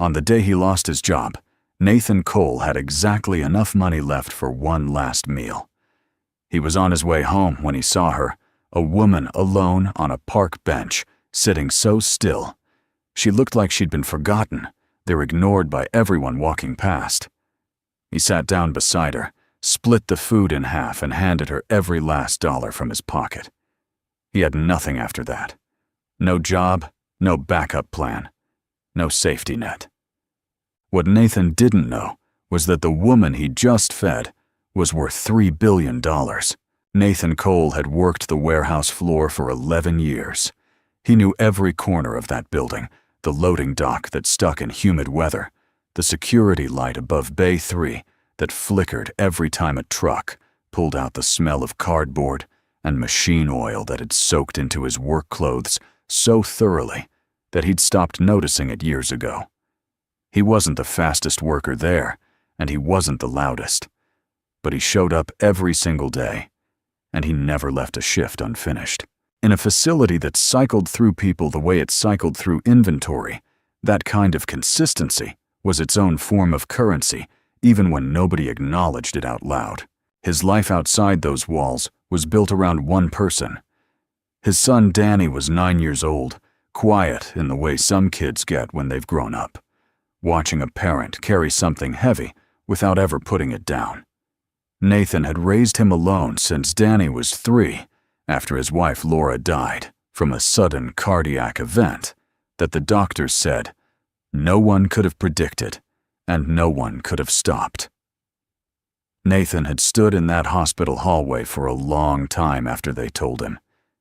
On the day he lost his job, Nathan Cole had exactly enough money left for one last meal. He was on his way home when he saw her, a woman alone on a park bench, sitting so still. She looked like she'd been forgotten. They were ignored by everyone walking past. He sat down beside her, split the food in half, and handed her every last dollar from his pocket. He had nothing after that. No job, no backup plan, no safety net. What Nathan didn't know was that the woman he just fed was worth $3 billion. Nathan Cole had worked the warehouse floor for 11 years. He knew every corner of that building, the loading dock that stuck in humid weather, the security light above Bay 3 that flickered every time a truck pulled out the smell of cardboard and machine oil that had soaked into his work clothes so thoroughly that he'd stopped noticing it years ago. He wasn't the fastest worker there, and he wasn't the loudest, but he showed up every single day, and he never left a shift unfinished. In a facility that cycled through people the way it cycled through inventory, that kind of consistency was its own form of currency, even when nobody acknowledged it out loud. His life outside those walls was built around one person. His son Danny was 9 years old, quiet in the way some kids get when they've grown up, watching a parent carry something heavy without ever putting it down. Nathan had raised him alone since Danny was 3, after his wife Laura died from a sudden cardiac event that the doctors said no one could have predicted and no one could have stopped. Nathan had stood in that hospital hallway for a long time after they told him.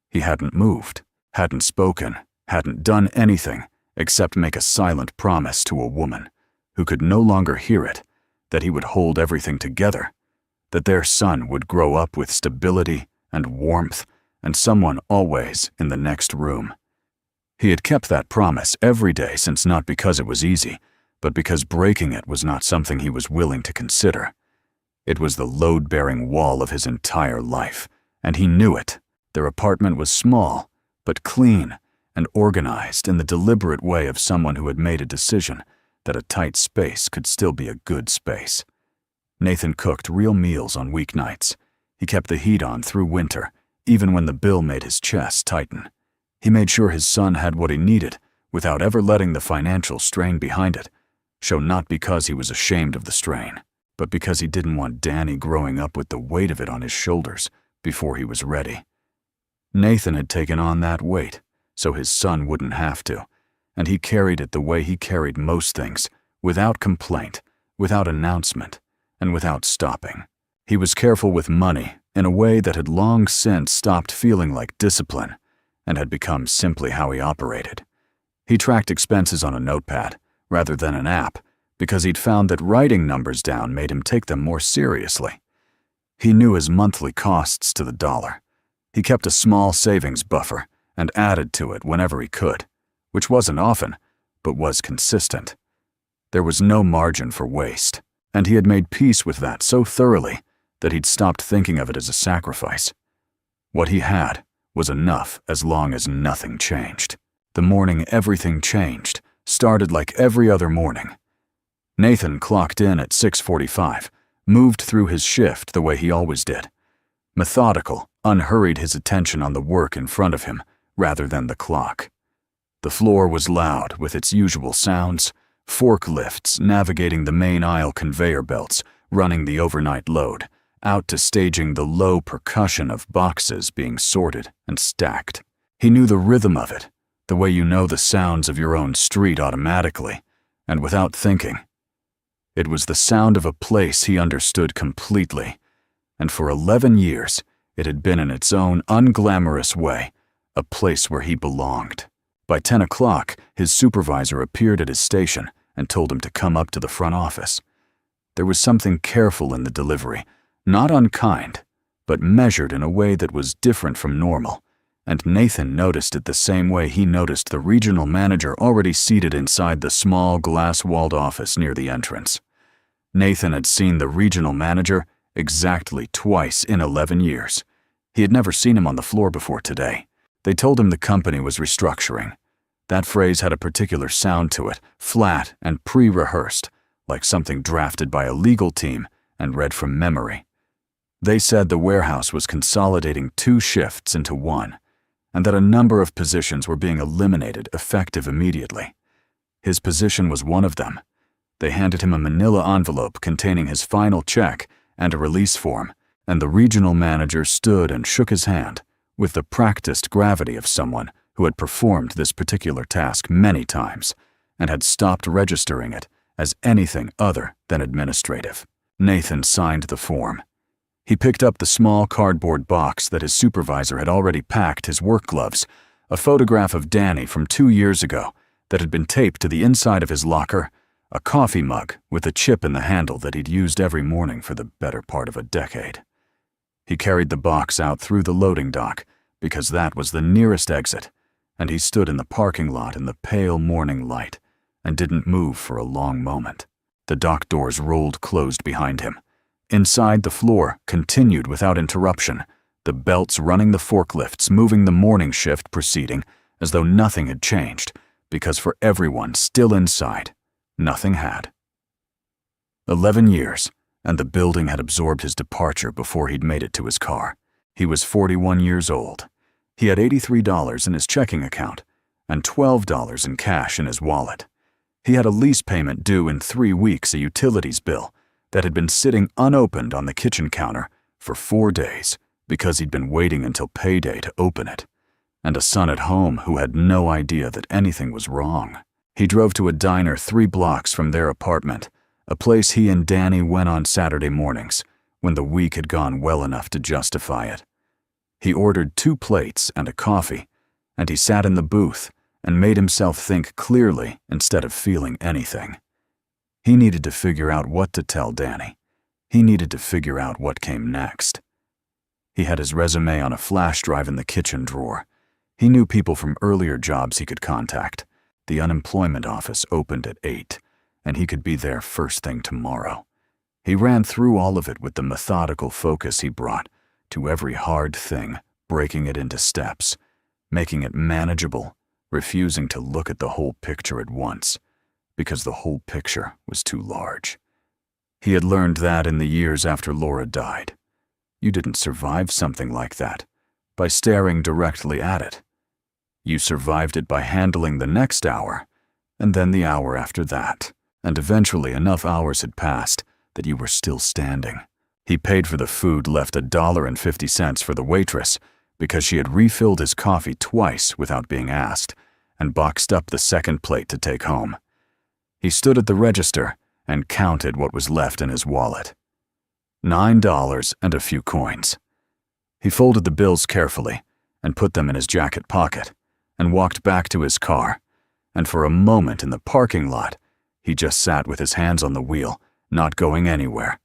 He hadn't moved, hadn't spoken, hadn't done anything except make a silent promise to a woman who could no longer hear it, that he would hold everything together, that their son would grow up with stability and warmth and someone always in the next room. He had kept that promise every day since, not because it was easy, but because breaking it was not something he was willing to consider. It was the load-bearing wall of his entire life, and he knew it. Their apartment was small, but clean and organized in the deliberate way of someone who had made a decision that a tight space could still be a good space. Nathan cooked real meals on weeknights. He kept the heat on through winter, even when the bill made his chest tighten. He made sure his son had what he needed without ever letting the financial strain behind it show, not because he was ashamed of the strain, but because he didn't want Danny growing up with the weight of it on his shoulders before he was ready. Nathan had taken on that weight so his son wouldn't have to, and he carried it the way he carried most things, without complaint, without announcement, and without stopping. He was careful with money in a way that had long since stopped feeling like discipline and had become simply how he operated. He tracked expenses on a notepad rather than an app because he'd found that writing numbers down made him take them more seriously. He knew his monthly costs to the dollar. He kept a small savings buffer and added to it whenever he could, which wasn't often, but was consistent. There was no margin for waste, and he had made peace with that so thoroughly that he'd stopped thinking of it as a sacrifice. What he had was enough as long as nothing changed. The morning everything changed started like every other morning. Nathan clocked in at 6:45, moved through his shift the way he always did. Methodical, unhurried his attention on the work in front of him rather than the clock. The floor was loud with its usual sounds, forklifts navigating the main aisle conveyor belts, running the overnight load, out to staging the low percussion of boxes being sorted and stacked. He knew the rhythm of it, the way you know the sounds of your own street automatically, and without thinking. It was the sound of a place he understood completely, and for 11 years it had been in its own unglamorous way a place where he belonged. By 10 o'clock, his supervisor appeared at his station and told him to come up to the front office. There was something careful in the delivery, not unkind, but measured in a way that was different from normal, and Nathan noticed it the same way he noticed the regional manager already seated inside the small glass-walled office near the entrance. Nathan had seen the regional manager exactly twice in 11 years. He had never seen him on the floor before today. They told him the company was restructuring. That phrase had a particular sound to it, flat and pre-rehearsed, like something drafted by a legal team and read from memory. They said the warehouse was consolidating 2 shifts into 1, and that a number of positions were being eliminated effective immediately. His position was one of them. They handed him a manila envelope containing his final check and a release form, and the regional manager stood and shook his hand with the practiced gravity of someone who had performed this particular task many times and had stopped registering it as anything other than administrative. Nathan signed the form. He picked up the small cardboard box that his supervisor had already packed his work gloves, a photograph of Danny from 2 years ago that had been taped to the inside of his locker, a coffee mug with a chip in the handle that he'd used every morning for the better part of a decade. He carried the box out through the loading dock because that was the nearest exit, and he stood in the parking lot in the pale morning light and didn't move for a long moment. The dock doors rolled closed behind him. Inside, the floor continued without interruption, the belts running the forklifts, moving the morning shift proceeding as though nothing had changed, because for everyone still inside, nothing had. 11 years, and the building had absorbed his departure before he'd made it to his car. He was 41 years old. He had $83 in his checking account and $12 in cash in his wallet. He had a lease payment due in 3 weeks, a utilities bill that had been sitting unopened on the kitchen counter for 4 days because he'd been waiting until payday to open it, and a son at home who had no idea that anything was wrong. He drove to a diner 3 blocks from their apartment, a place he and Danny went on Saturday mornings when the week had gone well enough to justify it. He ordered 2 plates and a coffee, and he sat in the booth and made himself think clearly instead of feeling anything. He needed to figure out what to tell Danny. He needed to figure out what came next. He had his resume on a flash drive in the kitchen drawer. He knew people from earlier jobs he could contact. The unemployment office opened at 8, and he could be there first thing tomorrow. He ran through all of it with the methodical focus he brought to every hard thing, breaking it into steps, making it manageable, refusing to look at the whole picture at once, because the whole picture was too large. He had learned that in the years after Laura died. You didn't survive something like that by staring directly at it. You survived it by handling the next hour, and then the hour after that, and eventually enough hours had passed that you were still standing. He paid for the food, left $1.50 for the waitress because she had refilled his coffee twice without being asked, and boxed up the second plate to take home. He stood at the register and counted what was left in his wallet. $9 and a few coins. He folded the bills carefully and put them in his jacket pocket and walked back to his car, and for a moment in the parking lot, he just sat with his hands on the wheel, not going anywhere,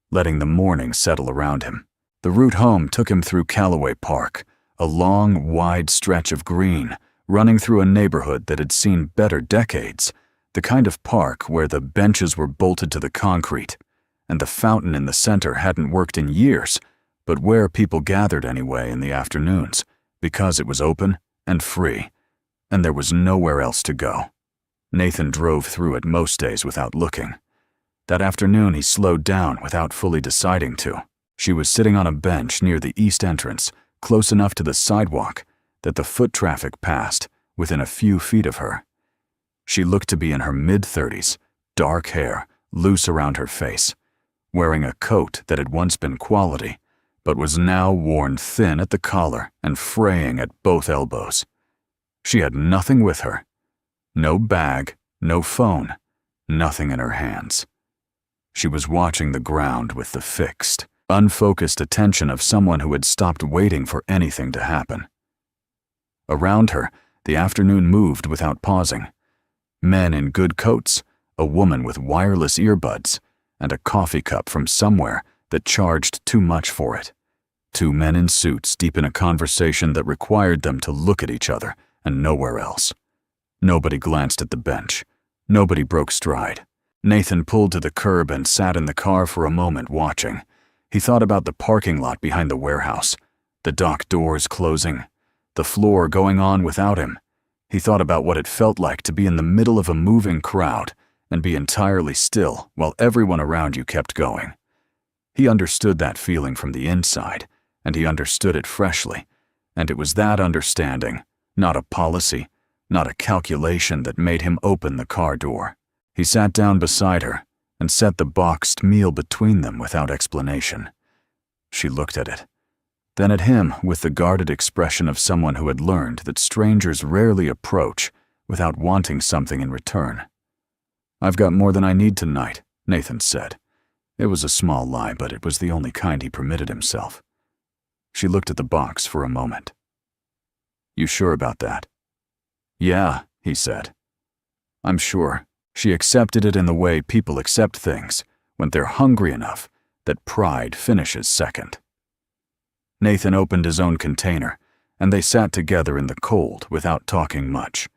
letting the morning settle around him. The route home took him through Callaway Park, a long, wide stretch of green running through a neighborhood that had seen better decades, the kind of park where the benches were bolted to the concrete, and the fountain in the center hadn't worked in years, but where people gathered anyway in the afternoons, because it was open and free, and there was nowhere else to go. Nathan drove through it most days without looking. That afternoon he slowed down without fully deciding to. She was sitting on a bench near the east entrance, close enough to the sidewalk that the foot traffic passed within a few feet of her. She looked to be in her mid-30s, dark hair loose around her face, wearing a coat that had once been quality, but was now worn thin at the collar and fraying at both elbows. She had nothing with her. No bag, no phone, nothing in her hands. She was watching the ground with the fixed, unfocused attention of someone who had stopped waiting for anything to happen. Around her, the afternoon moved without pausing. Men in good coats, a woman with wireless earbuds, and a coffee cup from somewhere that charged too much for it. 2 men in suits deep in a conversation that required them to look at each other and nowhere else. Nobody glanced at the bench. Nobody broke stride. Nathan pulled to the curb and sat in the car for a moment watching. He thought about the parking lot behind the warehouse, the dock doors closing, the floor going on without him, He thought about what it felt like to be in the middle of a moving crowd and be entirely still while everyone around you kept going. He understood that feeling from the inside, and he understood it freshly, and it was that understanding, not a policy, not a calculation, that made him open the car door. He sat down beside her and set the boxed meal between them without explanation. She looked at it, then at him with the guarded expression of someone who had learned that strangers rarely approach without wanting something in return. "I've got more than I need tonight," Nathan said. It was a small lie, but it was the only kind he permitted himself. She looked at the box for a moment. "You sure about that?" "Yeah," he said. "I'm sure." She accepted it in the way people accept things, when they're hungry enough that pride finishes second. Nathan opened his own container, and they sat together in the cold without talking much.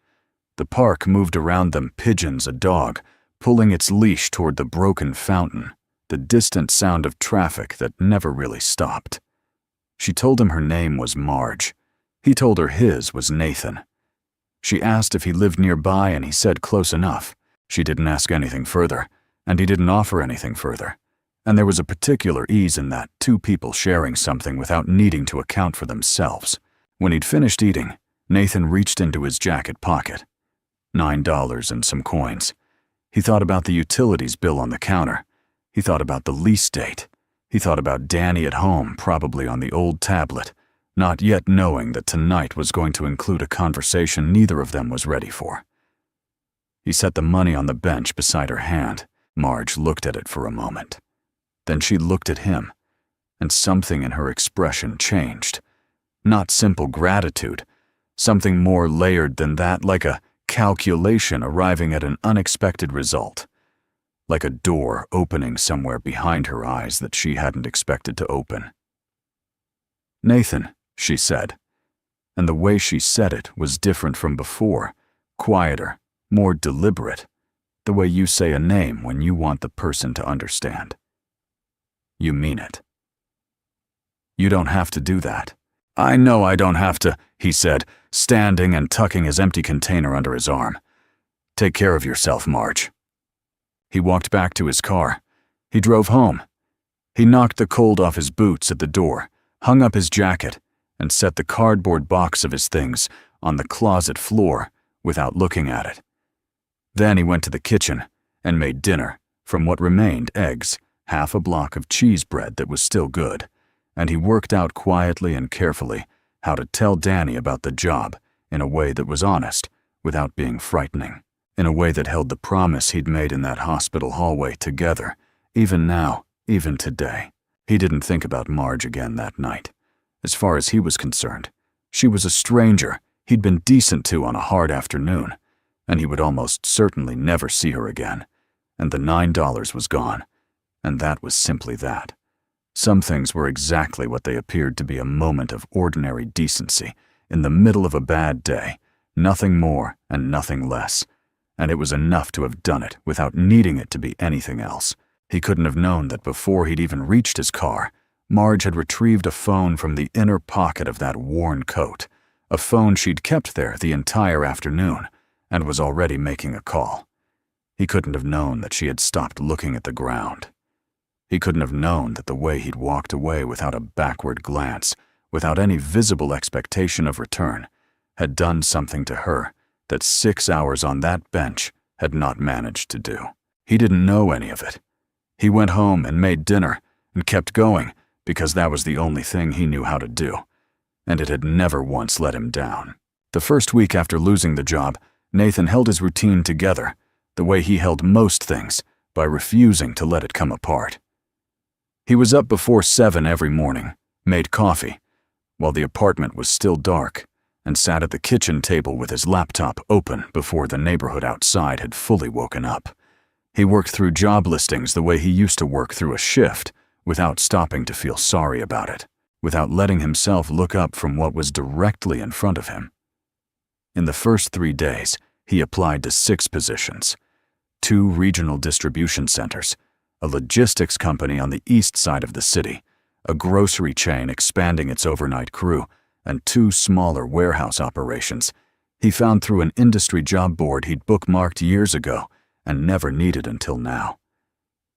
The park moved around them, pigeons, a dog, pulling its leash toward the broken fountain, the distant sound of traffic that never really stopped. She told him her name was Marge. He told her his was Nathan. She asked if he lived nearby, and he said close enough. She didn't ask anything further, and he didn't offer anything further. And there was a particular ease in that, two people sharing something without needing to account for themselves. When he'd finished eating, Nathan reached into his jacket pocket. $9 and some coins. He thought about the utilities bill on the counter. He thought about the lease date. He thought about Danny at home, probably on the old tablet, not yet knowing that tonight was going to include a conversation neither of them was ready for. He set the money on the bench beside her hand. Marge looked at it for a moment. Then she looked at him, and something in her expression changed. Not simple gratitude, something more layered than that, like a calculation arriving at an unexpected result. Like a door opening somewhere behind her eyes that she hadn't expected to open. "Nathan," she said, and the way she said it was different from before, quieter, more deliberate, the way you say a name when you want the person to understand. "You mean it." "You don't have to do that." "I know I don't have to," he said, standing and tucking his empty container under his arm. "Take care of yourself, Marge." He walked back to his car. He drove home. He knocked the cold off his boots at the door, hung up his jacket, and set the cardboard box of his things on the closet floor without looking at it. Then he went to the kitchen and made dinner from what remained: eggs, half a block of cheese bread that was still good, and he worked out quietly and carefully how to tell Danny about the job in a way that was honest without being frightening, in a way that held the promise he'd made in that hospital hallway together, even now, even today. He didn't think about Marge again that night. As far as he was concerned, she was a stranger he'd been decent to on a hard afternoon, and he would almost certainly never see her again, and the $9 was gone, and that was simply that. Some things were exactly what they appeared to be: a moment of ordinary decency in the middle of a bad day, nothing more and nothing less, and it was enough to have done it without needing it to be anything else. He couldn't have known that before he'd even reached his car, Marge had retrieved a phone from the inner pocket of that worn coat, a phone she'd kept there the entire afternoon, and was already making a call. He couldn't have known that she had stopped looking at the ground. He couldn't have known that the way he'd walked away without a backward glance, without any visible expectation of return, had done something to her that 6 hours on that bench had not managed to do. He didn't know any of it. He went home and made dinner and kept going because that was the only thing he knew how to do, and it had never once let him down. The first week after losing the job, Nathan held his routine together, the way he held most things, by refusing to let it come apart. He was up before 7 every morning, made coffee, while the apartment was still dark, and sat at the kitchen table with his laptop open before the neighborhood outside had fully woken up. He worked through job listings the way he used to work through a shift, without stopping to feel sorry about it, without letting himself look up from what was directly in front of him. In the first 3 days, he applied to 6 positions: 2 regional distribution centers, a logistics company on the east side of the city, a grocery chain expanding its overnight crew, and 2 smaller warehouse operations. He found through an industry job board he'd bookmarked years ago and never needed until now.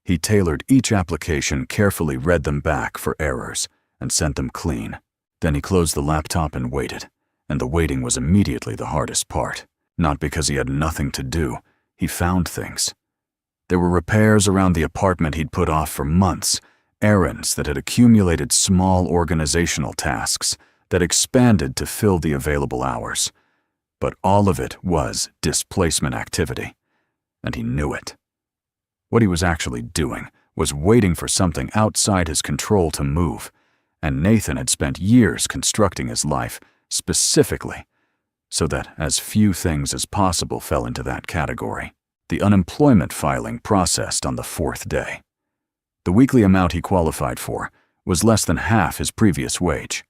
He tailored each application, carefully read them back for errors, and sent them clean. Then he closed the laptop and waited, and the waiting was immediately the hardest part. Not because he had nothing to do, he found things. There were repairs around the apartment he'd put off for months, errands that had accumulated small organizational tasks that expanded to fill the available hours. But all of it was displacement activity, and he knew it. What he was actually doing was waiting for something outside his control to move, and Nathan had spent years constructing his life specifically so that as few things as possible fell into that category. The unemployment filing processed on the 4th day. The weekly amount he qualified for was less than half his previous wage.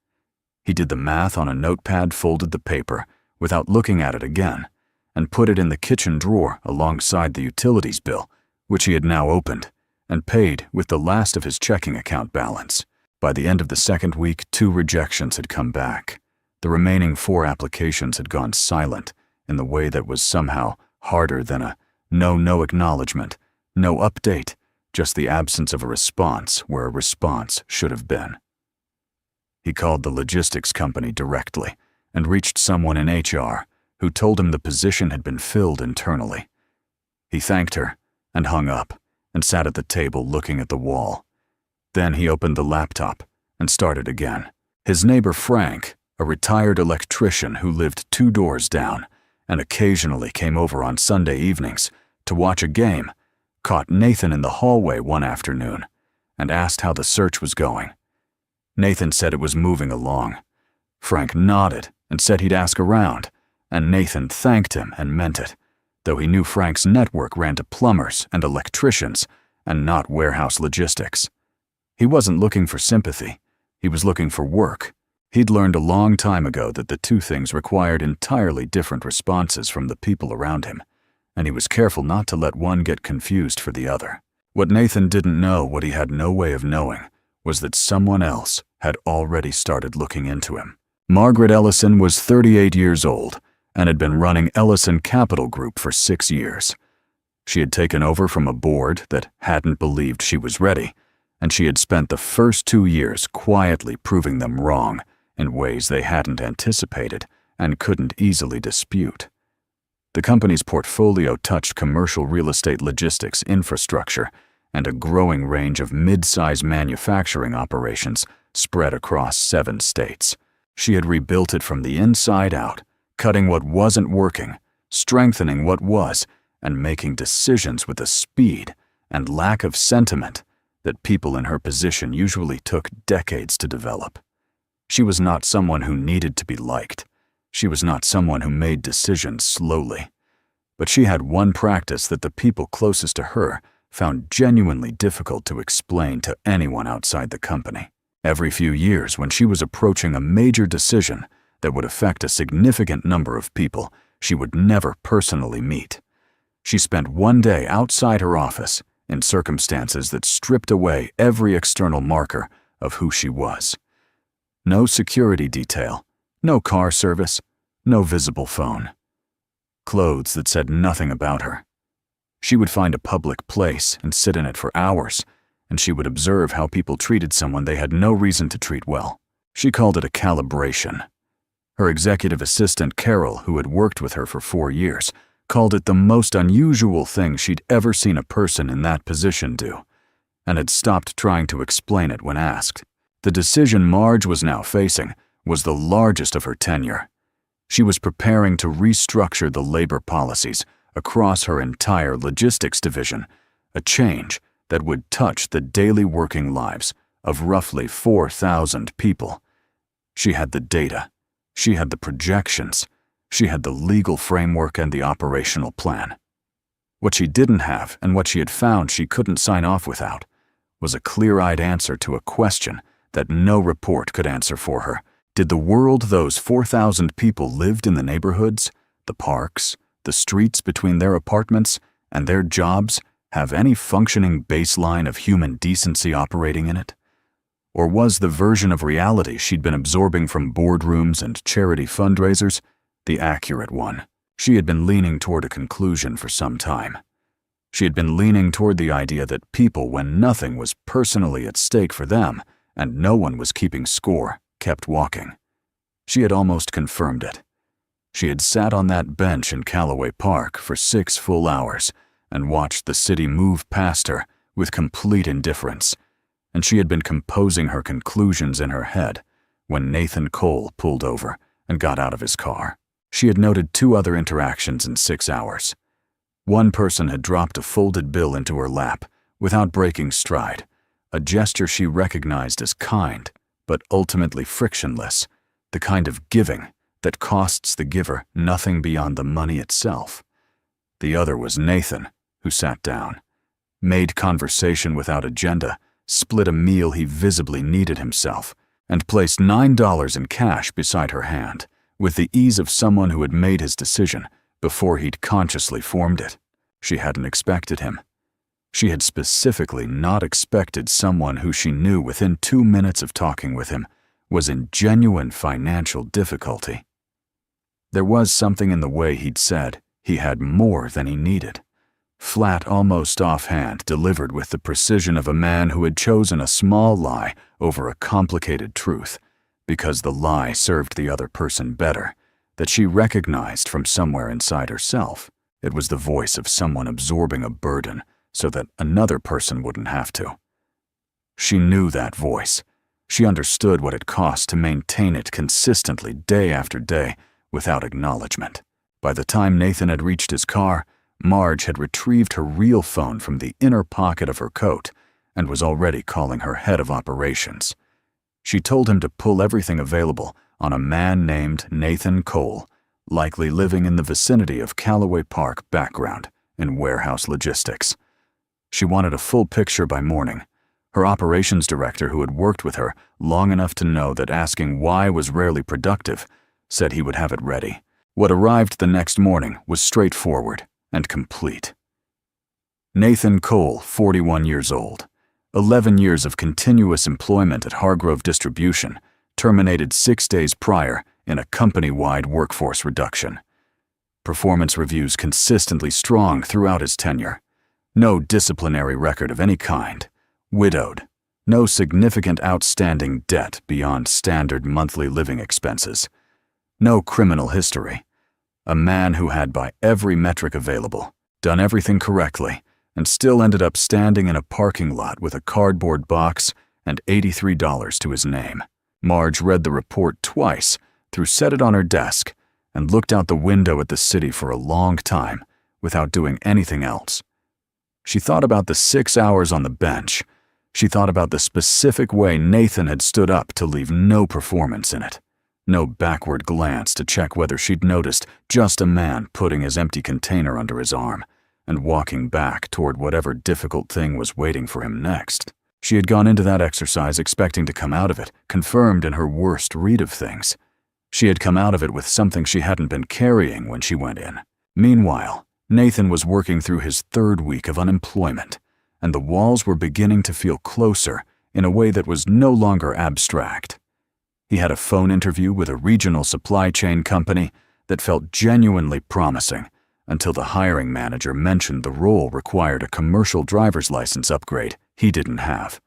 He did the math on a notepad, folded the paper without looking at it again, and put it in the kitchen drawer alongside the utilities bill, which he had now opened, and paid with the last of his checking account balance. By the end of the 2nd week, 2 rejections had come back. The remaining 4 applications had gone silent in the way that was somehow harder than a no acknowledgement, no update, just the absence of a response where a response should have been. He called the logistics company directly and reached someone in HR who told him the position had been filled internally. He thanked her and hung up and sat at the table looking at the wall. Then he opened the laptop and started again. His neighbor Frank, a retired electrician who lived 2 doors down and occasionally came over on Sunday evenings to watch a game, caught Nathan in the hallway one afternoon and asked how the search was going. Nathan said it was moving along. Frank nodded and said he'd ask around, and Nathan thanked him and meant it, though he knew Frank's network ran to plumbers and electricians and not warehouse logistics. He wasn't looking for sympathy. He was looking for work. He'd learned a long time ago that the 2 things required entirely different responses from the people around him, and he was careful not to let one get confused for the other. What Nathan didn't know, what he had no way of knowing, was that someone else had already started looking into him. Margaret Ellison was 38 years old and had been running Ellison Capital Group for 6 years. She had taken over from a board that hadn't believed she was ready, and she had spent the first 2 years quietly proving them wrong in ways they hadn't anticipated and couldn't easily dispute. The company's portfolio touched commercial real estate, logistics, infrastructure, and a growing range of mid-size manufacturing operations spread across 7 states. She had rebuilt it from the inside out, cutting what wasn't working, strengthening what was, and making decisions with a speed and lack of sentiment that people in her position usually took decades to develop. She was not someone who needed to be liked. She was not someone who made decisions slowly. But she had one practice that the people closest to her found genuinely difficult to explain to anyone outside the company. Every few years, when she was approaching a major decision that would affect a significant number of people she would never personally meet, she spent one day outside her office in circumstances that stripped away every external marker of who she was. No security detail, no car service, no visible phone. Clothes that said nothing about her. She would find a public place and sit in it for hours, and she would observe how people treated someone they had no reason to treat well. She called it a calibration. Her executive assistant, Carol, who had worked with her for 4 years, called it the most unusual thing she'd ever seen a person in that position do, and had stopped trying to explain it when asked. The decision Marge was now facing was the largest of her tenure. She was preparing to restructure the labor policies across her entire logistics division, a change that would touch the daily working lives of roughly 4,000 people. She had the data, she had the projections, she had the legal framework and the operational plan. What she didn't have, and what she had found she couldn't sign off without, was a clear-eyed answer to a question that no report could answer for her. Did the world those 4,000 people lived in the neighborhoods, the parks, the streets between their apartments, and their jobs have any functioning baseline of human decency operating in it? Or was the version of reality she'd been absorbing from boardrooms and charity fundraisers the accurate one. She had been leaning toward a conclusion for some time. She had been leaning toward the idea that people, when nothing was personally at stake for them and no one was keeping score, kept walking. She had almost confirmed it. She had sat on that bench in Callaway Park for 6 full hours and watched the city move past her with complete indifference, and she had been composing her conclusions in her head when Nathan Cole pulled over and got out of his car. She had noted 2 other interactions in 6 hours. One person had dropped a folded bill into her lap without breaking stride, a gesture she recognized as kind, but ultimately frictionless, the kind of giving that costs the giver nothing beyond the money itself. The other was Nathan, who sat down, made conversation without agenda, split a meal he visibly needed himself, and placed $9 in cash beside her hand, with the ease of someone who had made his decision before he'd consciously formed it. She hadn't expected him. She had specifically not expected someone who she knew within 2 minutes of talking with him was in genuine financial difficulty. There was something in the way he'd said he had more than he needed. Flat, almost offhand, delivered with the precision of a man who had chosen a small lie over a complicated truth, because the lie served the other person better, that she recognized from somewhere inside herself. It was the voice of someone absorbing a burden so that another person wouldn't have to. She knew that voice. She understood what it cost to maintain it consistently day after day without acknowledgement. By the time Nathan had reached his car, Marge had retrieved her real phone from the inner pocket of her coat and was already calling her head of operations. She told him to pull everything available on a man named Nathan Cole, likely living in the vicinity of Callaway Park background in warehouse logistics. She wanted a full picture by morning. Her operations director, who had worked with her long enough to know that asking why was rarely productive, said he would have it ready. What arrived the next morning was straightforward and complete. Nathan Cole, 41 years old, 11 years of continuous employment at Hargrove Distribution, terminated 6 days prior in a company-wide workforce reduction. Performance reviews consistently strong throughout his tenure. No disciplinary record of any kind. Widowed. No significant outstanding debt beyond standard monthly living expenses. No criminal history. A man who had, by every metric available, done everything correctly, and still ended up standing in a parking lot with a cardboard box and $83 to his name. Marge read the report twice, set it on her desk, and looked out the window at the city for a long time without doing anything else. She thought about the 6 hours on the bench. She thought about the specific way Nathan had stood up to leave no performance in it. No backward glance to check whether she'd noticed just a man putting his empty container under his arm and walking back toward whatever difficult thing was waiting for him next. She had gone into that exercise expecting to come out of it confirmed in her worst read of things. She had come out of it with something she hadn't been carrying when she went in. Meanwhile, Nathan was working through his 3rd week of unemployment, and the walls were beginning to feel closer in a way that was no longer abstract. He had a phone interview with a regional supply chain company that felt genuinely promising until the hiring manager mentioned the role required a commercial driver's license upgrade he didn't have.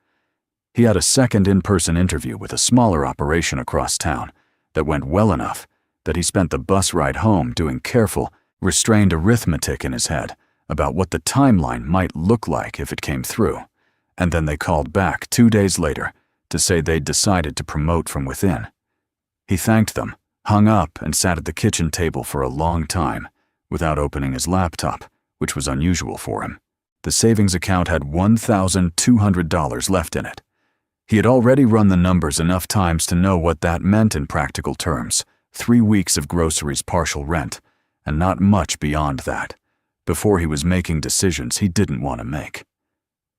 He had a second in-person interview with a smaller operation across town that went well enough that he spent the bus ride home doing careful, restrained arithmetic in his head about what the timeline might look like if it came through, and then they called back 2 days later to say they'd decided to promote from within. He thanked them, hung up, and sat at the kitchen table for a long time without opening his laptop, which was unusual for him. The savings account had $1,200 left in it. He had already run the numbers enough times to know what that meant in practical terms: 3 weeks of groceries, partial rent, and not much beyond that, before he was making decisions he didn't want to make.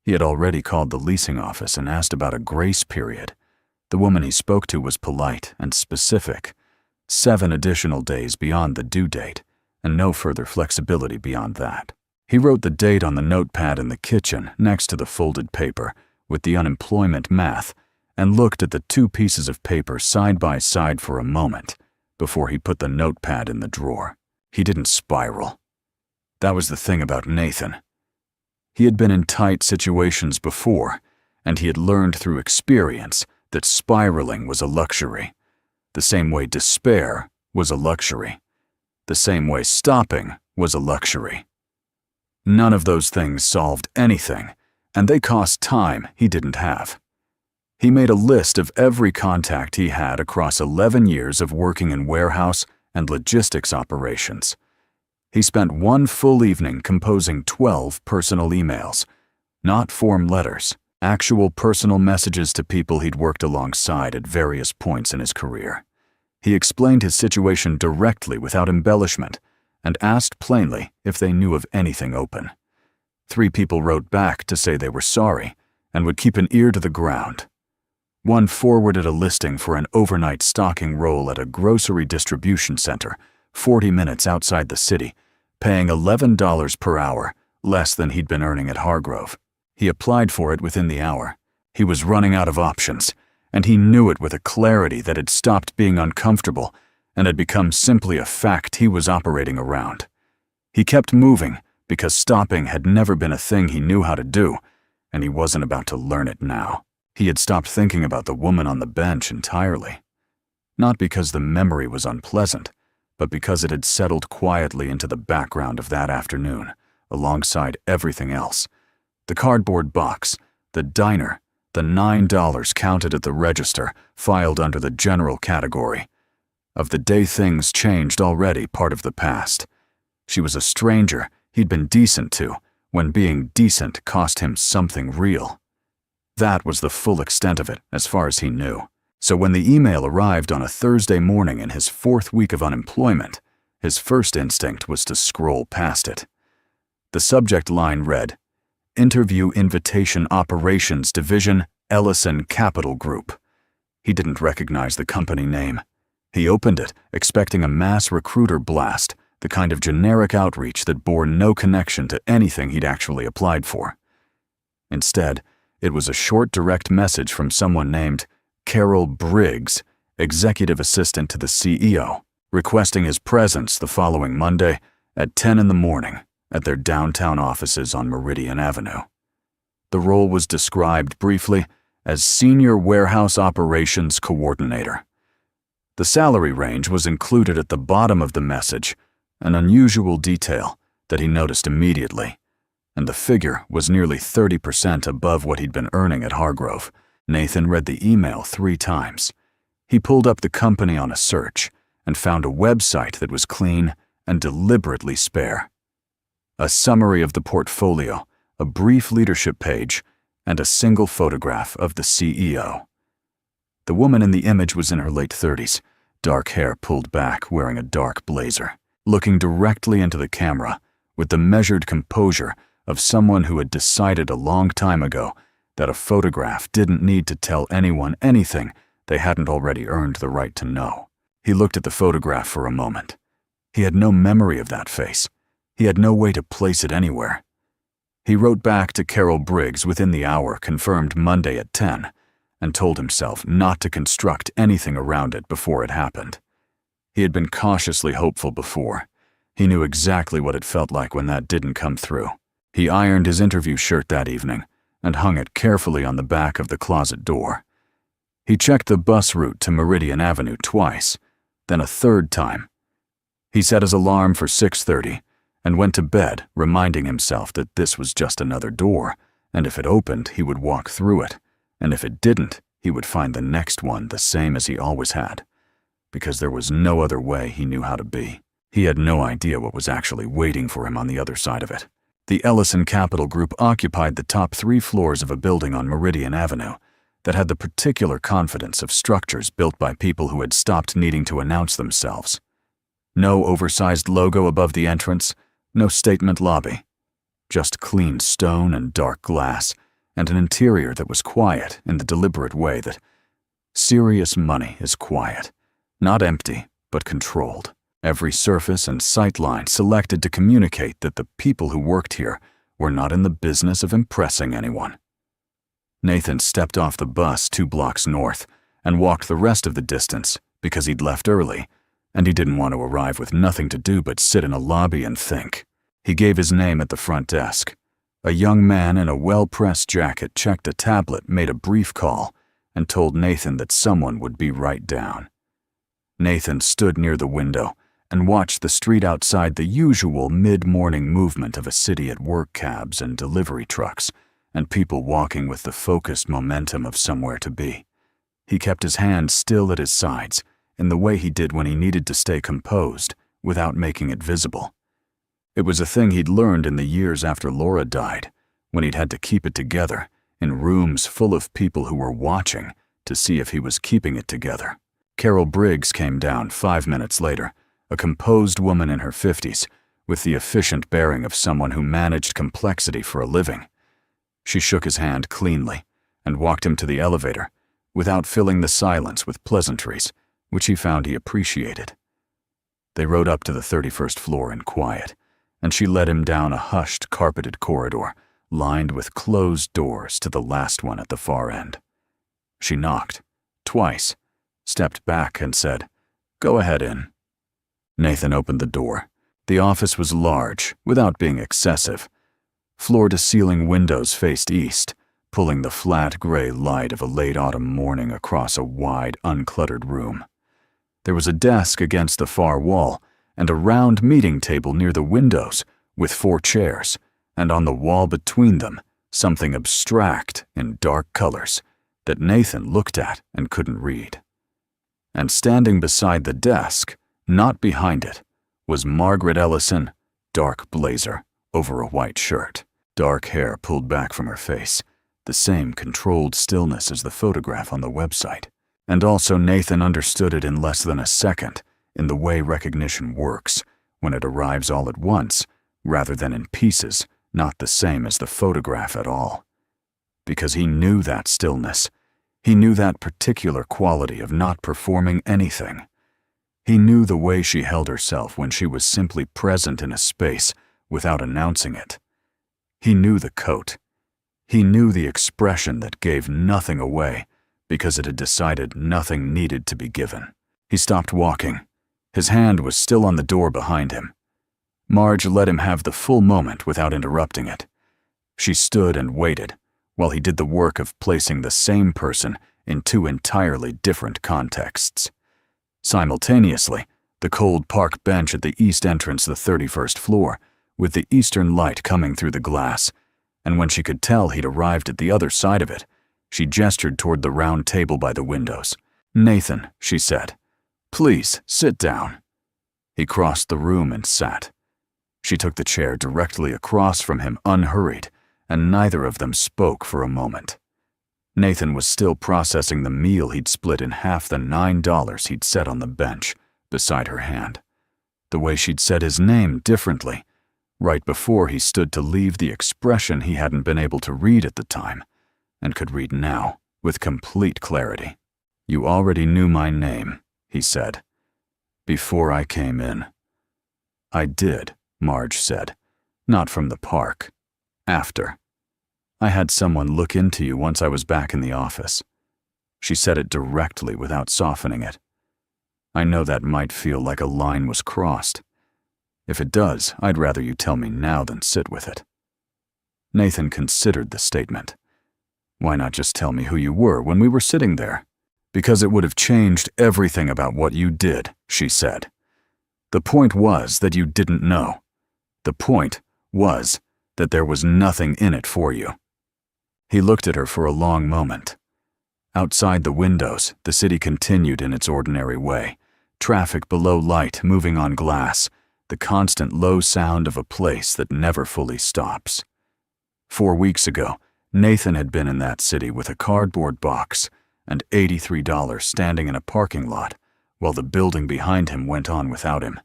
He had already called the leasing office and asked about a grace period. The woman he spoke to was polite and specific. 7 additional days beyond the due date, and no further flexibility beyond that. He wrote the date on the notepad in the kitchen next to the folded paper with the unemployment math and looked at the 2 pieces of paper side by side for a moment before he put the notepad in the drawer. He didn't spiral. That was the thing about Nathan. He had been in tight situations before, and he had learned through experience that spiraling was a luxury, the same way despair was a luxury, the same way stopping was a luxury. None of those things solved anything, and they cost time he didn't have. He made a list of every contact he had across 11 years of working in warehouse and logistics operations. He spent one full evening composing 12 personal emails, not form letters, actual personal messages to people he'd worked alongside at various points in his career. He explained his situation directly without embellishment and asked plainly if they knew of anything open. 3 people wrote back to say they were sorry and would keep an ear to the ground. One forwarded a listing for an overnight stocking role at a grocery distribution center 40 minutes outside the city, paying $11 per hour, less than he'd been earning at Hargrove. He applied for it within the hour. He was running out of options, and he knew it with a clarity that had stopped being uncomfortable and had become simply a fact he was operating around. He kept moving because stopping had never been a thing he knew how to do, and he wasn't about to learn it now. He had stopped thinking about the woman on the bench entirely. Not because the memory was unpleasant, but because it had settled quietly into the background of that afternoon, alongside everything else. The cardboard box, the diner, the $9 counted at the register, filed under the general category. Of the day things changed already part of the past. She was a stranger he'd been decent to, when being decent cost him something real. That was the full extent of it, as far as he knew. So when the email arrived on a Thursday morning in his 4th week of unemployment, his first instinct was to scroll past it. The subject line read, "Interview Invitation Operations Division, Ellison Capital Group." He didn't recognize the company name. He opened it, expecting a mass recruiter blast, the kind of generic outreach that bore no connection to anything he'd actually applied for. Instead, it was a short direct message from someone named Carol Briggs, executive assistant to the CEO, requesting his presence the following Monday at 10 in the morning at their downtown offices on Meridian Avenue. The role was described briefly as Senior Warehouse Operations Coordinator. The salary range was included at the bottom of the message, an unusual detail that he noticed immediately, and the figure was nearly 30% above what he'd been earning at Hargrove. Nathan read the email 3 times. He pulled up the company on a search and found a website that was clean and deliberately spare. A summary of the portfolio, a brief leadership page, and a single photograph of the CEO. The woman in the image was in her late 30s, dark hair pulled back, wearing a dark blazer, looking directly into the camera with the measured composure of someone who had decided a long time ago that a photograph didn't need to tell anyone anything they hadn't already earned the right to know. He looked at the photograph for a moment. He had no memory of that face. He had no way to place it anywhere. He wrote back to Carol Briggs within the hour, confirmed Monday at 10, and told himself not to construct anything around it before it happened. He had been cautiously hopeful before. He knew exactly what it felt like when that didn't come through. He ironed his interview shirt that evening and hung it carefully on the back of the closet door. He checked the bus route to Meridian Avenue twice, then a 3rd time. He set his alarm for 6:30 and went to bed, reminding himself that this was just another door, and if it opened, he would walk through it, and if it didn't, he would find the next one the same as he always had, because there was no other way he knew how to be. He had no idea what was actually waiting for him on the other side of it. The Ellison Capital Group occupied the top 3 floors of a building on Meridian Avenue that had the particular confidence of structures built by people who had stopped needing to announce themselves. No oversized logo above the entrance, no statement lobby. Just clean stone and dark glass, and an interior that was quiet in the deliberate way that serious money is quiet, not empty, but controlled. Every surface and sightline selected to communicate that the people who worked here were not in the business of impressing anyone. Nathan stepped off the bus 2 blocks north and walked the rest of the distance because he'd left early and he didn't want to arrive with nothing to do but sit in a lobby and think. He gave his name at the front desk. A young man in a well-pressed jacket checked a tablet, made a brief call, and told Nathan that someone would be right down. Nathan stood near the window and watched the street outside, the usual mid-morning movement of a city at work, cabs and delivery trucks, and people walking with the focused momentum of somewhere to be. He kept his hands still at his sides, in the way he did when he needed to stay composed, without making it visible. It was a thing he'd learned in the years after Laura died, when he'd had to keep it together, in rooms full of people who were watching to see if he was keeping it together. Carol Briggs came down 5 minutes later, a composed woman in her 50s, with the efficient bearing of someone who managed complexity for a living. She shook his hand cleanly and walked him to the elevator, without filling the silence with pleasantries, which he found he appreciated. They rode up to the 31st floor in quiet, and she led him down a hushed, carpeted corridor, lined with closed doors to the last one at the far end. She knocked, twice, stepped back and said, "Go ahead in." Nathan opened the door. The office was large, without being excessive. Floor-to-ceiling windows faced east, pulling the flat gray light of a late autumn morning across a wide, uncluttered room. There was a desk against the far wall, and a round meeting table near the windows, with 4 chairs, and on the wall between them, something abstract in dark colors that Nathan looked at and couldn't read. And standing beside the desk, not behind it, was Margaret Ellison, dark blazer over a white shirt, dark hair pulled back from her face, the same controlled stillness as the photograph on the website. And also Nathan understood it in less than a second, in the way recognition works, when it arrives all at once, rather than in pieces, not the same as the photograph at all. Because he knew that stillness. He knew that particular quality of not performing anything. He knew the way she held herself when she was simply present in a space without announcing it. He knew the coat. He knew the expression that gave nothing away because it had decided nothing needed to be given. He stopped walking. His hand was still on the door behind him. Marge let him have the full moment without interrupting it. She stood and waited while he did the work of placing the same person in 2 entirely different contexts. Simultaneously, the cold park bench at the east entrance of the 31st floor, with the eastern light coming through the glass, and when she could tell he'd arrived at the other side of it, she gestured toward the round table by the windows. "Nathan," she said, "please sit down." He crossed the room and sat. She took the chair directly across from him, unhurried, and neither of them spoke for a moment. Nathan was still processing the meal he'd split in half the $9 he'd set on the bench beside her hand. The way she'd said his name differently, right before he stood to leave, the expression he hadn't been able to read at the time, and could read now with complete clarity. "You already knew my name," he said, "before I came in." "I did," Marge said, "not from the park. After. I had someone look into you once I was back in the office." She said it directly without softening it. "I know that might feel like a line was crossed. If it does, I'd rather you tell me now than sit with it." Nathan considered the statement. "Why not just tell me who you were when we were sitting there?" "Because it would have changed everything about what you did," she said. "The point was that you didn't know. The point was that there was nothing in it for you." He looked at her for a long moment. Outside the windows, the city continued in its ordinary way, traffic below light moving on glass, the constant low sound of a place that never fully stops. 4 weeks ago, Nathan had been in that city with a cardboard box and $83 standing in a parking lot while the building behind him went on without him.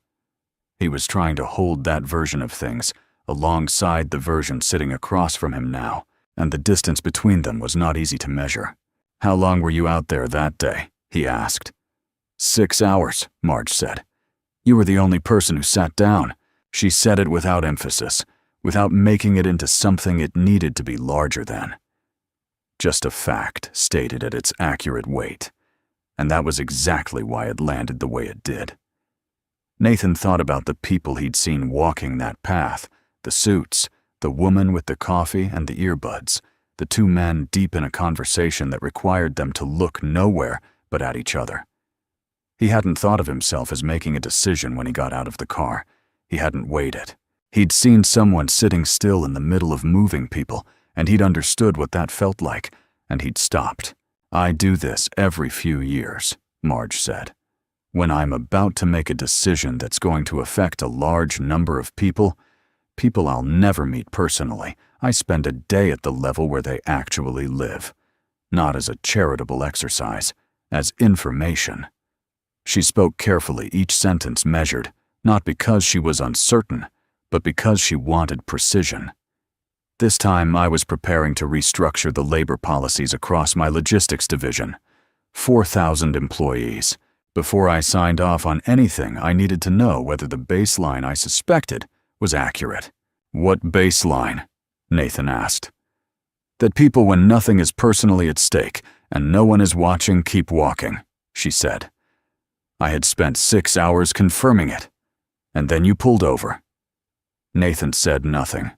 He was trying to hold that version of things alongside the version sitting across from him now, and the distance between them was not easy to measure. "How long were you out there that day?" he asked. 6 hours, Marge said. "You were the only person who sat down." She said it without emphasis, without making it into something it needed to be larger than. Just a fact stated at its accurate weight, and that was exactly why it landed the way it did. Nathan thought about the people he'd seen walking that path, the suits, the woman with the coffee and the earbuds, the two men deep in a conversation that required them to look nowhere but at each other. He hadn't thought of himself as making a decision when he got out of the car. He hadn't weighed it. He'd seen someone sitting still in the middle of moving people, and he'd understood what that felt like, and he'd stopped. "I do this every few years," Marge said. "When I'm about to make a decision that's going to affect a large number of people I'll never meet personally, I spend a day at the level where they actually live. Not as a charitable exercise, as information." She spoke carefully, each sentence measured, not because she was uncertain, but because she wanted precision. "This time I was preparing to restructure the labor policies across my logistics division. 4,000 employees. Before I signed off on anything, I needed to know whether the baseline I suspected was accurate." "What baseline?" Nathan asked. "That people, when nothing is personally at stake and no one is watching, keep walking," she said. "I had spent 6 hours confirming it. And then you pulled over." Nathan said nothing.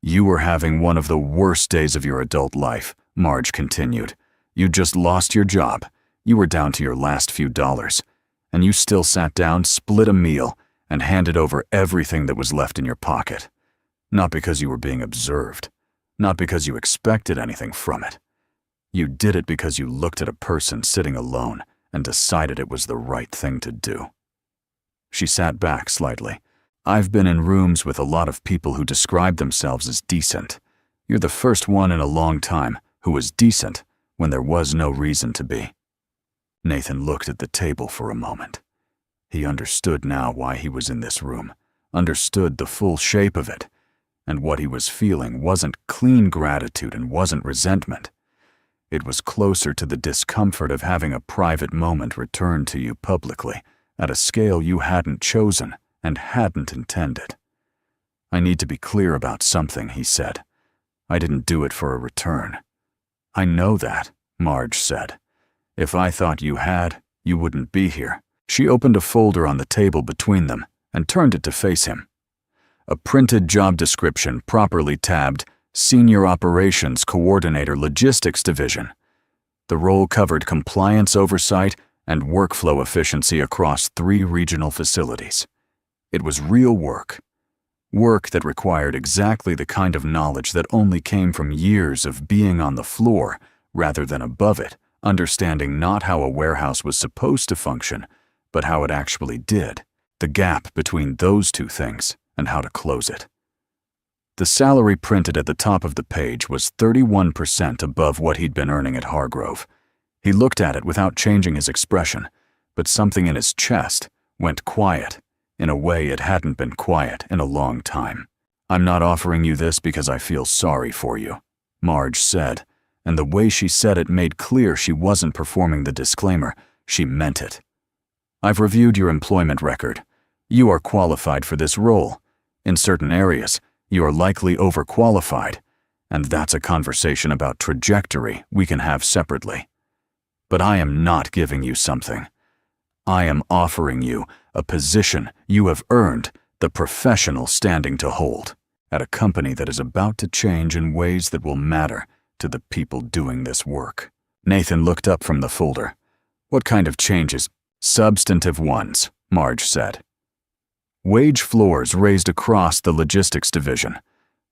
"You were having one of the worst days of your adult life," Marge continued. "You just lost your job. You were down to your last few dollars. And you still sat down, split a meal, and handed over everything that was left in your pocket. Not because you were being observed. Not because you expected anything from it. You did it because you looked at a person sitting alone and decided it was the right thing to do." She sat back slightly. "I've been in rooms with a lot of people who describe themselves as decent. You're the first one in a long time who was decent when there was no reason to be." Nathan looked at the table for a moment. He understood now why he was in this room, understood the full shape of it, and what he was feeling wasn't clean gratitude and wasn't resentment. It was closer to the discomfort of having a private moment returned to you publicly, at a scale you hadn't chosen and hadn't intended. "I need to be clear about something," he said. "I didn't do it for a return." "I know that," Marge said. "If I thought you had, you wouldn't be here." She opened a folder on the table between them and turned it to face him. A printed job description properly tabbed Senior Operations Coordinator Logistics Division. The role covered compliance oversight and workflow efficiency across 3 regional facilities. It was real work. Work that required exactly the kind of knowledge that only came from years of being on the floor rather than above it, understanding not how a warehouse was supposed to function, but how it actually did, the gap between those two things, and how to close it. The salary printed at the top of the page was 31% above what he'd been earning at Hargrove. He looked at it without changing his expression, but something in his chest went quiet in a way it hadn't been quiet in a long time. "I'm not offering you this because I feel sorry for you," Marge said, and the way she said it made clear she wasn't performing the disclaimer, she meant it. "I've reviewed your employment record. You are qualified for this role. In certain areas, you are likely overqualified, and that's a conversation about trajectory we can have separately. But I am not giving you something. I am offering you a position you have earned the professional standing to hold at a company that is about to change in ways that will matter to the people doing this work." Nathan looked up from the folder. "What kind of changes?" "Substantive ones," Marge said. "Wage floors raised across the logistics division.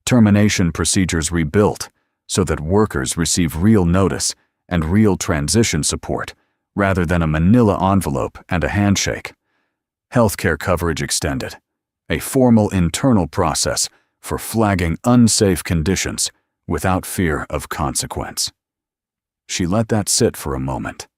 Termination procedures rebuilt so that workers receive real notice and real transition support rather than a manila envelope and a handshake. Healthcare coverage extended. A formal internal process for flagging unsafe conditions without fear of consequence." She let that sit for a moment.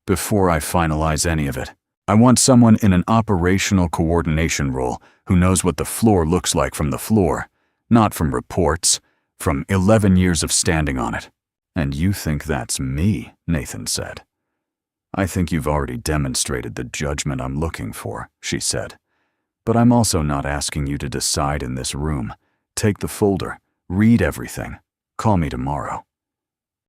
"Before I finalize any of it, I want someone in an operational coordination role who knows what the floor looks like from the floor, not from reports, from 11 years of standing on it." "And you think that's me," Nathan said. "I think you've already demonstrated the judgment I'm looking for," she said. "But I'm also not asking you to decide in this room. Take the folder, read everything, call me tomorrow."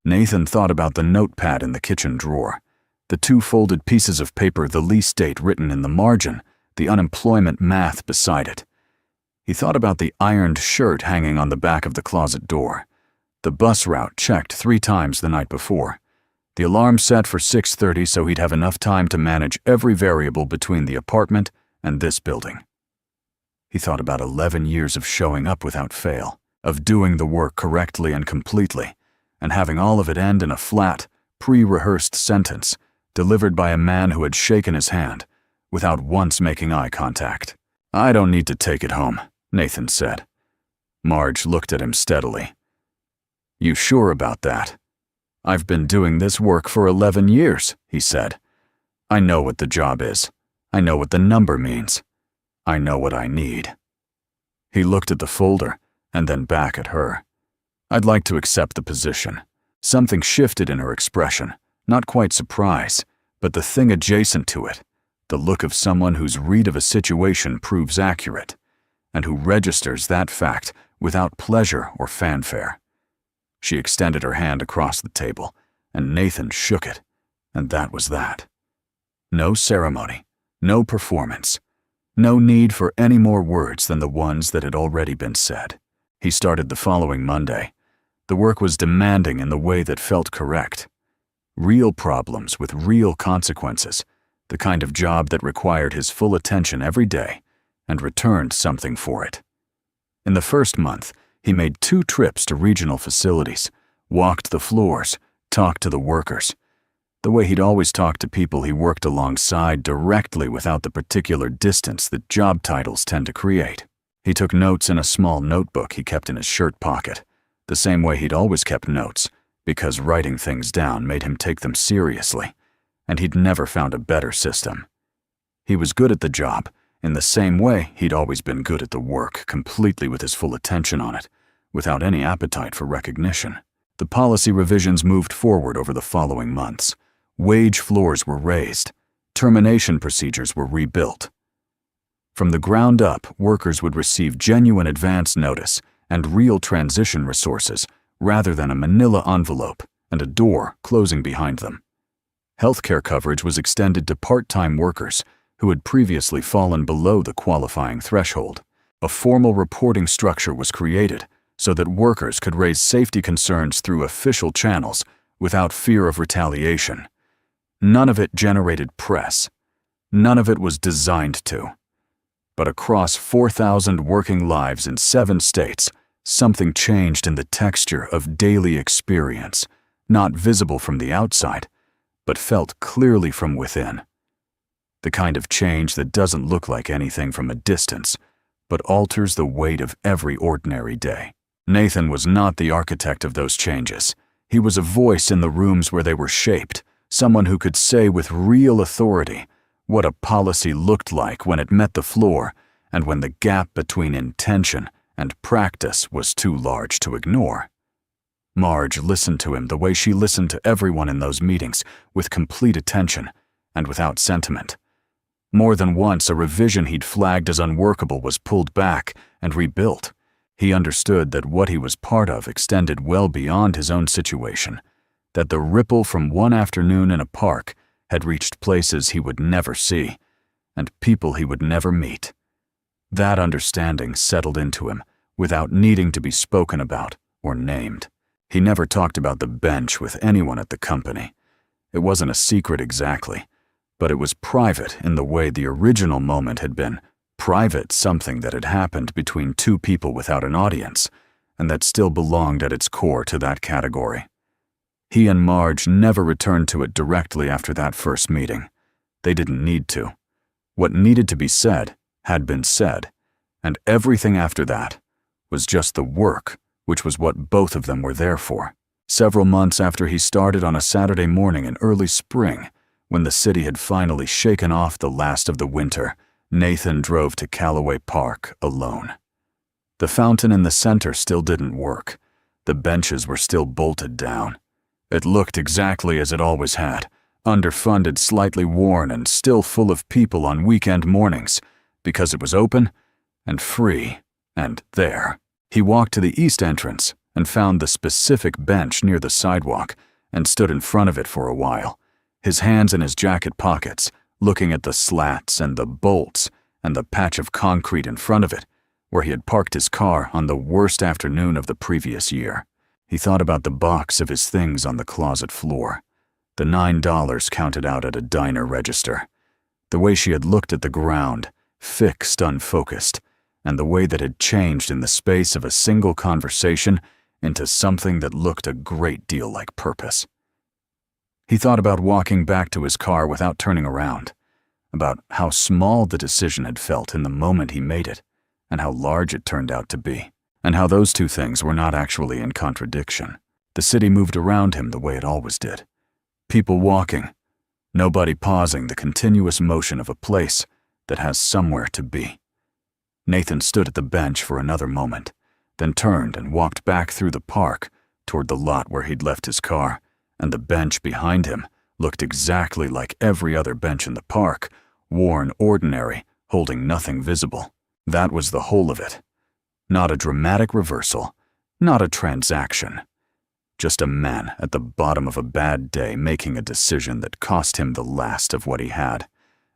Nathan thought about the notepad in the kitchen drawer, the 2 folded pieces of paper, the lease date written in the margin, the unemployment math beside it. He thought about the ironed shirt hanging on the back of the closet door, the bus route checked 3 times the night before, the alarm set for 6:30 so he'd have enough time to manage every variable between the apartment and this building. He thought about 11 years of showing up without fail, of doing the work correctly and completely, and having all of it end in a flat, pre-rehearsed sentence delivered by a man who had shaken his hand without once making eye contact. "I don't need to take it home," Nathan said. Marge looked at him steadily. "You sure about that?" "I've been doing this work for 11 years, he said. "I know what the job is. I know what the number means. I know what I need." He looked at the folder and then back at her. "I'd like to accept the position." Something shifted in her expression, not quite surprise, but the thing adjacent to it, the look of someone whose read of a situation proves accurate, and who registers that fact without pleasure or fanfare. She extended her hand across the table, and Nathan shook it, and that was that. No ceremony, no performance, no need for any more words than the ones that had already been said. He started the following Monday. The work was demanding in the way that felt correct. Real problems with real consequences, the kind of job that required his full attention every day and returned something for it. In the first month, he made 2 trips to regional facilities, walked the floors, talked to the workers, the way he'd always talked to people he worked alongside directly without the particular distance that job titles tend to create. He took notes in a small notebook he kept in his shirt pocket, the same way he'd always kept notes, because writing things down made him take them seriously, and he'd never found a better system. He was good at the job, in the same way he'd always been good at the work, completely with his full attention on it, without any appetite for recognition. The policy revisions moved forward over the following months. Wage floors were raised. Termination procedures were rebuilt. From the ground up, workers would receive genuine advance notice and real transition resources rather than a manila envelope and a door closing behind them. Healthcare coverage was extended to part-time workers who had previously fallen below the qualifying threshold. A formal reporting structure was created so that workers could raise safety concerns through official channels without fear of retaliation. None of it generated press. None of it was designed to. But across 4,000 working lives in 7 states, something changed in the texture of daily experience, not visible from the outside, but felt clearly from within. The kind of change that doesn't look like anything from a distance, but alters the weight of every ordinary day. Nathan was not the architect of those changes. He was a voice in the rooms where they were shaped, someone who could say with real authority what a policy looked like when it met the floor and when the gap between intention and practice was too large to ignore. Marge listened to him the way she listened to everyone in those meetings, with complete attention and without sentiment. More than once, a revision he'd flagged as unworkable was pulled back and rebuilt. He understood that what he was part of extended well beyond his own situation, that the ripple from one afternoon in a park had reached places he would never see, and people he would never meet. That understanding settled into him without needing to be spoken about or named. He never talked about the bench with anyone at the company. It wasn't a secret exactly, but it was private in the way the original moment had been private, something that had happened between 2 people without an audience, and that still belonged at its core to that category. He and Marge never returned to it directly after that first meeting. They didn't need to. What needed to be said had been said, and everything after that was just the work, which was what both of them were there for. Several months after he started on a Saturday morning in early spring, when the city had finally shaken off the last of the winter, Nathan drove to Callaway Park alone. The fountain in the center still didn't work. The benches were still bolted down. It looked exactly as it always had, underfunded, slightly worn, and still full of people on weekend mornings, because it was open and free and there. He walked to the east entrance and found the specific bench near the sidewalk and stood in front of it for a while, his hands in his jacket pockets, looking at the slats and the bolts and the patch of concrete in front of it, where he had parked his car on the worst afternoon of the previous year. He thought about the box of his things on the closet floor, the $9 counted out at a diner register, the way she had looked at the ground, fixed, unfocused, and the way that had changed in the space of a single conversation into something that looked a great deal like purpose. He thought about walking back to his car without turning around, about how small the decision had felt in the moment he made it, and how large it turned out to be, and how those two things were not actually in contradiction. The city moved around him the way it always did. People walking, nobody pausing the continuous motion of a place that has somewhere to be. Nathan stood at the bench for another moment, then turned and walked back through the park toward the lot where he'd left his car, and the bench behind him looked exactly like every other bench in the park, worn ordinary, holding nothing visible. That was the whole of it. Not a dramatic reversal, not a transaction. Just a man at the bottom of a bad day making a decision that cost him the last of what he had,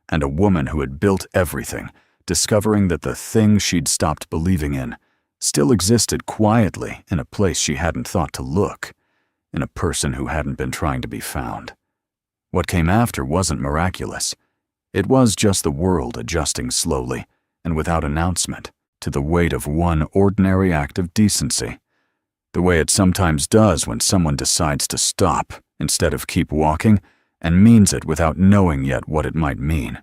and a woman who had built everything, discovering that the thing she'd stopped believing in still existed quietly in a place she hadn't thought to look, in a person who hadn't been trying to be found. What came after wasn't miraculous. It was just the world adjusting slowly and without announcement to the weight of one ordinary act of decency, the way it sometimes does when someone decides to stop instead of keep walking and means it without knowing yet what it might mean.